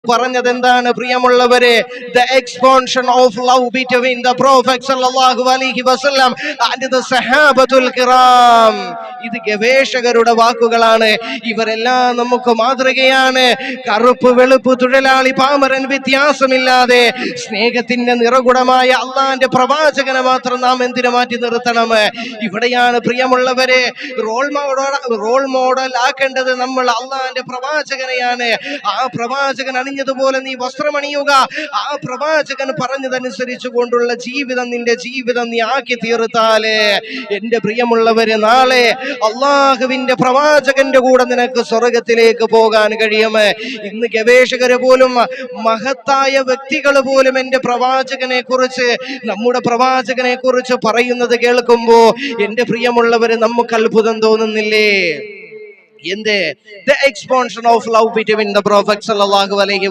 പറഞ്ഞത് എന്താണ് പ്രിയമുള്ളവരെ? The expansion of love between the Prophet sallallahu alaihi wasallam and the Sahabatul Kiram. ഇത് ഗവേഷകരുടെ വാക്കുകളാണ്. ഇവരെല്ലാം നമുക്ക് മാതൃകയാണ്. കറുപ്പ് വെളുപ്പ് തൊഴിലാളി പാമരൻ വ്യത്യാസമില്ലാതെ സ്നേഹത്തിന്റെ നിറകുടമായ അള്ളാന്റെ പ്രവാചകനെ മാത്രം നാം എന്തിനു മാറ്റി നിർത്തണം? ഇവിടെയാണ് പ്രിയമുള്ളവരെ റോൾ മോഡൽ ആക്കേണ്ടത് നമ്മൾ അള്ളാന്റെ പ്രവാചകനെയാണ്. ആ പ്രവാചകൻ അണിഞ്ഞതുപോലെ നീ വസ്ത്രമണിയുക. ആ പ്രവാചകൻ പറഞ്ഞതനുസരിച്ചു കൊണ്ടുള്ള ജീവിതം നിന്റെ ജീവിതം നീ ആക്കി തീർത്താലേ എന്റെ പ്രിയമുള്ളവരെ നാളെ അള്ളാഹുവിന്റെ പ്രവാചകന്റെ കൂടെ നിനക്ക് സ്വർഗത്തിലേക്ക് പോകാൻ കഴിയും. ഇന്ന് ഗവേഷകര് പോലും മഹത്തായ വ്യക്തികൾ പോലും എന്റെ പ്രവാചകനെ കുറിച്ച് നമ്മുടെ പ്രവാചകനെ കുറിച്ച് പറയുന്നത് കേൾക്കുമ്പോ എന്റെ പ്രിയമുള്ളവര് നമുക്ക് അത്ഭുതം തോന്നുന്നില്ലേ? എന്ത്? The expansion of love between the Prophet sallallahu alaihi